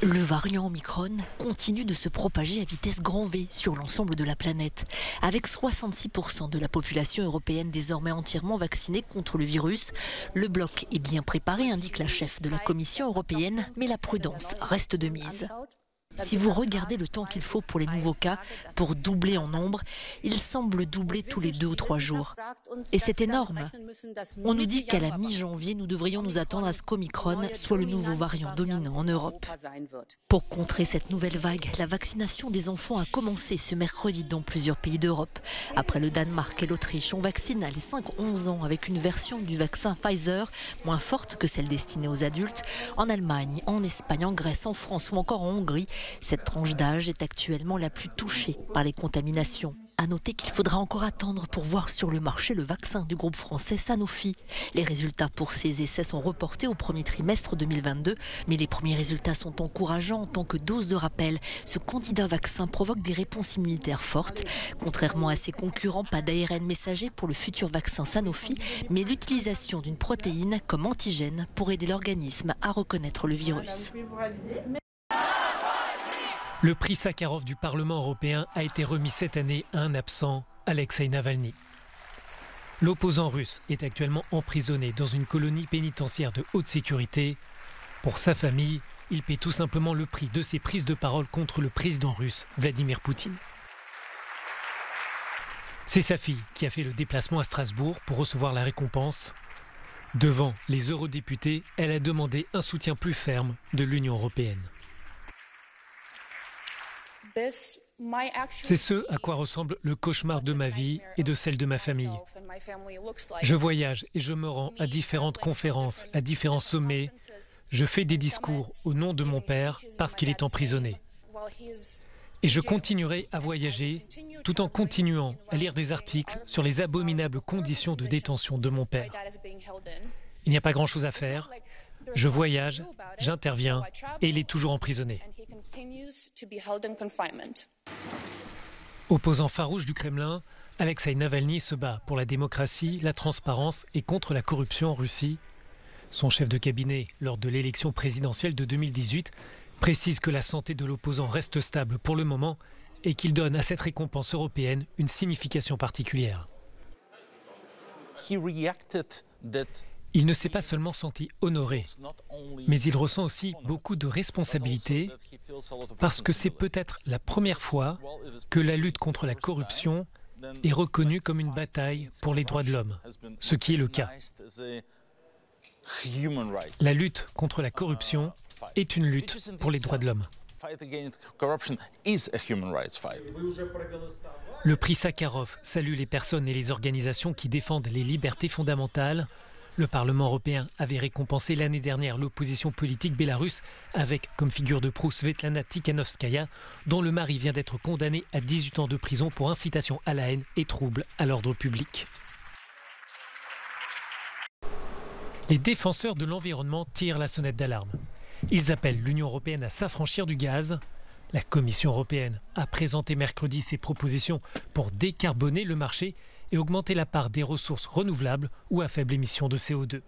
Le variant Omicron continue de se propager à vitesse grand V sur l'ensemble de la planète, avec 66% de la population européenne désormais entièrement vaccinée contre le virus. Le bloc est bien préparé, indique la chef de la Commission européenne, mais la prudence reste de mise. Si vous regardez le temps qu'il faut pour les nouveaux cas, pour doubler en nombre, il semble doubler tous les 2 ou 3 jours. Et c'est énorme. On nous dit qu'à la mi-janvier, nous devrions nous attendre à ce qu'Omicron soit le nouveau variant dominant en Europe. Pour contrer cette nouvelle vague, la vaccination des enfants a commencé ce mercredi dans plusieurs pays d'Europe. Après le Danemark et l'Autriche, on vaccine les 5-11 ans avec une version du vaccin Pfizer, moins forte que celle destinée aux adultes. En Allemagne, en Espagne, en Grèce, en France ou encore en Hongrie, cette tranche d'âge est actuellement la plus touchée par les contaminations. À noter qu'il faudra encore attendre pour voir sur le marché le vaccin du groupe français Sanofi. Les résultats pour ces essais sont reportés au premier trimestre 2022, mais les premiers résultats sont encourageants en tant que dose de rappel. Ce candidat vaccin provoque des réponses immunitaires fortes. Contrairement à ses concurrents, pas d'ARN messager pour le futur vaccin Sanofi, mais l'utilisation d'une protéine comme antigène pour aider l'organisme à reconnaître le virus. Le prix Sakharov du Parlement européen a été remis cette année à un absent, Alexeï Navalny. L'opposant russe est actuellement emprisonné dans une colonie pénitentiaire de haute sécurité. Pour sa famille, il paie tout simplement le prix de ses prises de parole contre le président russe, Vladimir Poutine. C'est sa fille qui a fait le déplacement à Strasbourg pour recevoir la récompense. Devant les eurodéputés, elle a demandé un soutien plus ferme de l'Union européenne. C'est ce à quoi ressemble le cauchemar de ma vie et de celle de ma famille. Je voyage et je me rends à différentes conférences, à différents sommets. Je fais des discours au nom de mon père parce qu'il est emprisonné. Et je continuerai à voyager tout en continuant à lire des articles sur les abominables conditions de détention de mon père. Il n'y a pas grand-chose à faire. Je voyage, j'interviens et il est toujours emprisonné. Opposant farouche du Kremlin, Alexeï Navalny se bat pour la démocratie, la transparence et contre la corruption en Russie. Son chef de cabinet, lors de l'élection présidentielle de 2018, précise que la santé de l'opposant reste stable pour le moment et qu'il donne à cette récompense européenne une signification particulière. Il ne s'est pas seulement senti honoré, mais il ressent aussi beaucoup de responsabilités parce que c'est peut-être la première fois que la lutte contre la corruption est reconnue comme une bataille pour les droits de l'homme, ce qui est le cas. La lutte contre la corruption est une lutte pour les droits de l'homme. Le prix Sakharov salue les personnes et les organisations qui défendent les libertés fondamentales. Le Parlement européen avait récompensé l'année dernière l'opposition politique bélarusse avec comme figure de proue Svetlana Tikhanovskaya, dont le mari vient d'être condamné à 18 ans de prison pour incitation à la haine et trouble à l'ordre public. Les défenseurs de l'environnement tirent la sonnette d'alarme. Ils appellent l'Union européenne à s'affranchir du gaz. La Commission européenne a présenté mercredi ses propositions pour décarboner le marché et augmenter la part des ressources renouvelables ou à faible émission de CO2.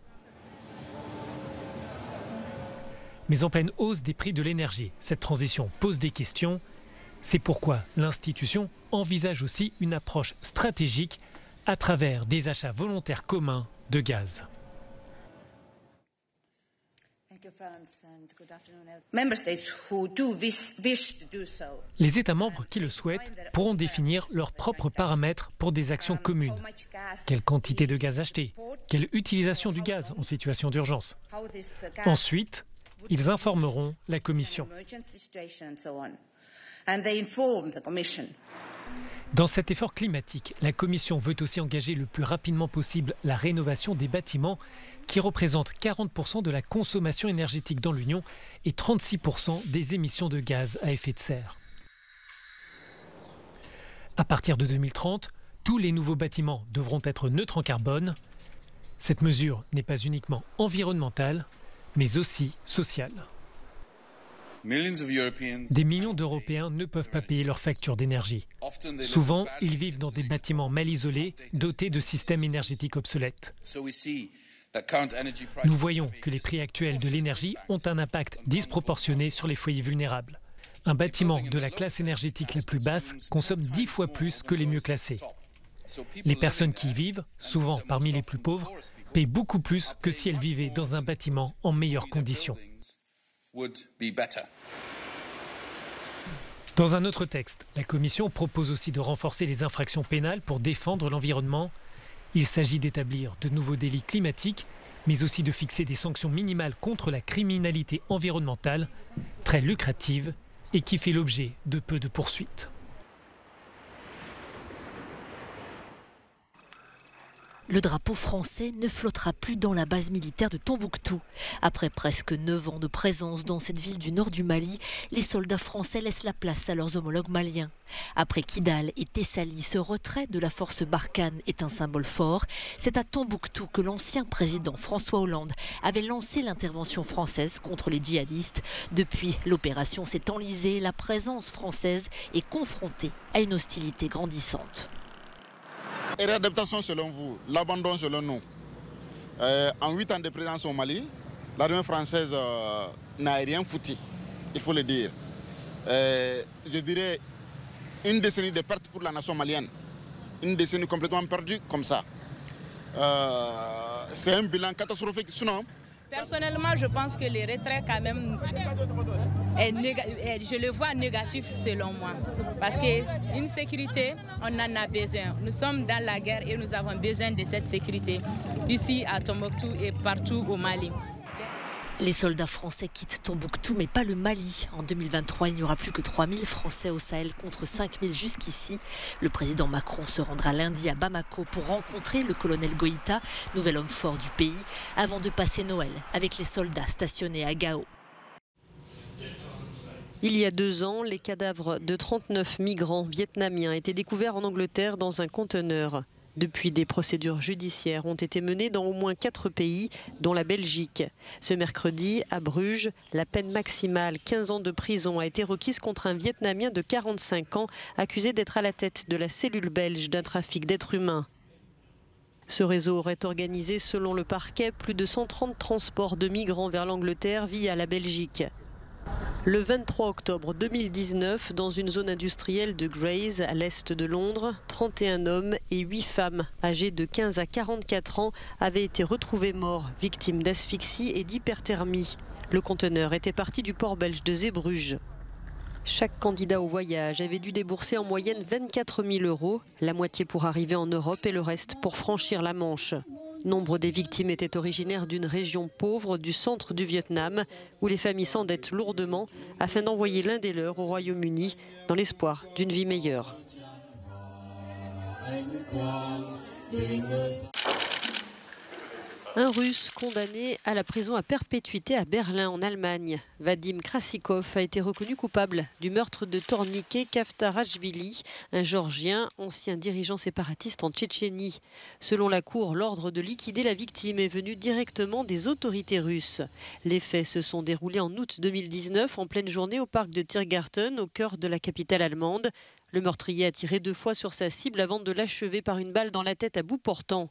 Mais en pleine hausse des prix de l'énergie, cette transition pose des questions. C'est pourquoi l'institution envisage aussi une approche stratégique à travers des achats volontaires communs de gaz. Les États membres qui le souhaitent pourront définir leurs propres paramètres pour des actions communes. Quelle quantité de gaz acheter? Quelle utilisation du gaz en situation d'urgence? Ensuite, ils informeront la Commission. Dans cet effort climatique, la Commission veut aussi engager le plus rapidement possible la rénovation des bâtiments qui représentent 40% de la consommation énergétique dans l'Union et 36% des émissions de gaz à effet de serre. À partir de 2030, tous les nouveaux bâtiments devront être neutres en carbone. Cette mesure n'est pas uniquement environnementale, mais aussi sociale. Des millions d'Européens ne peuvent pas payer leurs factures d'énergie. Souvent, ils vivent dans des bâtiments mal isolés, dotés de systèmes énergétiques obsolètes. Nous voyons que les prix actuels de l'énergie ont un impact disproportionné sur les foyers vulnérables. Un bâtiment de la classe énergétique la plus basse consomme 10 fois plus que les mieux classés. Les personnes qui y vivent, souvent parmi les plus pauvres, payent beaucoup plus que si elles vivaient dans un bâtiment en meilleures conditions. Dans un autre texte, la Commission propose aussi de renforcer les infractions pénales pour défendre l'environnement. Il s'agit d'établir de nouveaux délits climatiques, mais aussi de fixer des sanctions minimales contre la criminalité environnementale, très lucrative et qui fait l'objet de peu de poursuites. Le drapeau français ne flottera plus dans la base militaire de Tombouctou. Après presque 9 ans de présence dans cette ville du nord du Mali, les soldats français laissent la place à leurs homologues maliens. Après Kidal et Thessalie, ce retrait de la force Barkhane est un symbole fort. C'est à Tombouctou que l'ancien président François Hollande avait lancé l'intervention française contre les djihadistes. Depuis, l'opération s'est enlisée, la présence française est confrontée à une hostilité grandissante. Et réadaptation selon vous, l'abandon selon nous. En 8 ans de présence au Mali, l'armée française n'a rien foutu, il faut le dire. Je dirais une décennie de pertes pour la nation malienne. Une décennie complètement perdue comme ça. C'est un bilan catastrophique. Sinon, personnellement, je pense que le retrait, quand même, je le vois négatif selon moi. Parce qu'une sécurité, on en a besoin. Nous sommes dans la guerre et nous avons besoin de cette sécurité ici à Tombouctou et partout au Mali. Les soldats français quittent Tombouctou, mais pas le Mali. En 2023, il n'y aura plus que 3000 Français au Sahel contre 5000 jusqu'ici. Le président Macron se rendra lundi à Bamako pour rencontrer le colonel Goïta, nouvel homme fort du pays, avant de passer Noël avec les soldats stationnés à Gao. Il y a 2 ans, les cadavres de 39 migrants vietnamiens étaient découverts en Angleterre dans un conteneur. Depuis, des procédures judiciaires ont été menées dans au moins 4 pays, dont la Belgique. Ce mercredi, à Bruges, la peine maximale, 15 ans de prison, a été requise contre un Vietnamien de 45 ans, accusé d'être à la tête de la cellule belge d'un trafic d'êtres humains. Ce réseau aurait organisé, selon le parquet, plus de 130 transports de migrants vers l'Angleterre via la Belgique. Le 23 octobre 2019, dans une zone industrielle de Grays, à l'est de Londres, 31 hommes et 8 femmes âgés de 15 à 44 ans avaient été retrouvés morts, victimes d'asphyxie et d'hyperthermie. Le conteneur était parti du port belge de Zeebrugge. Chaque candidat au voyage avait dû débourser en moyenne 24 000 €, la moitié pour arriver en Europe et le reste pour franchir la Manche. Nombre des victimes étaient originaires d'une région pauvre du centre du Vietnam, où les familles s'endettent lourdement afin d'envoyer l'un des leurs au Royaume-Uni dans l'espoir d'une vie meilleure. Un Russe condamné à la prison à perpétuité à Berlin, en Allemagne. Vadim Krasikov a été reconnu coupable du meurtre de Tornike Kaftarashvili, un Géorgien, ancien dirigeant séparatiste en Tchétchénie. Selon la Cour, l'ordre de liquider la victime est venu directement des autorités russes. Les faits se sont déroulés en août 2019, en pleine journée au parc de Tiergarten, au cœur de la capitale allemande. Le meurtrier a tiré 2 fois sur sa cible avant de l'achever par une balle dans la tête à bout portant.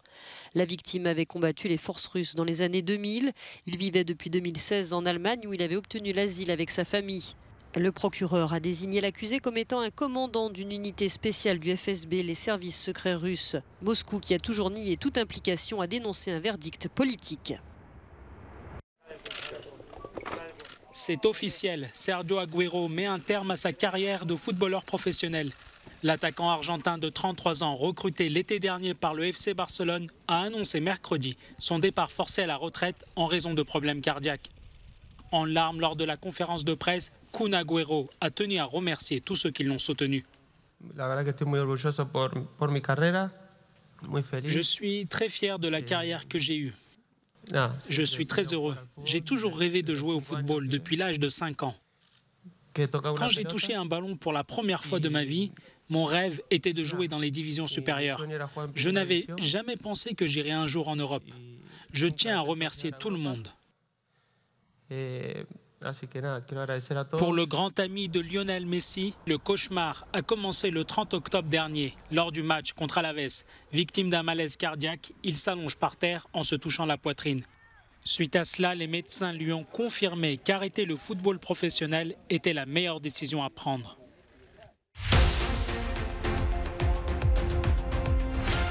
La victime avait combattu les forces russes dans les années 2000. Il vivait depuis 2016 en Allemagne où il avait obtenu l'asile avec sa famille. Le procureur a désigné l'accusé comme étant un commandant d'une unité spéciale du FSB, les services secrets russes. Moscou, qui a toujours nié toute implication, a dénoncé un verdict politique. C'est officiel, Sergio Agüero met un terme à sa carrière de footballeur professionnel. L'attaquant argentin de 33 ans, recruté l'été dernier par le FC Barcelone, a annoncé mercredi son départ forcé à la retraite en raison de problèmes cardiaques. En larmes lors de la conférence de presse, Kun Agüero a tenu à remercier tous ceux qui l'ont soutenu. Je suis très fier de la carrière que j'ai eue. Je suis très heureux. J'ai toujours rêvé de jouer au football depuis l'âge de 5 ans. Quand j'ai touché un ballon pour la première fois de ma vie, mon rêve était de jouer dans les divisions supérieures. Je n'avais jamais pensé que j'irais un jour en Europe. Je tiens à remercier tout le monde. Pour le grand ami de Lionel Messi, le cauchemar a commencé le 30 octobre dernier, lors du match contre Alaves. Victime d'un malaise cardiaque, il s'allonge par terre en se touchant la poitrine. Suite à cela, les médecins lui ont confirmé qu'arrêter le football professionnel était la meilleure décision à prendre.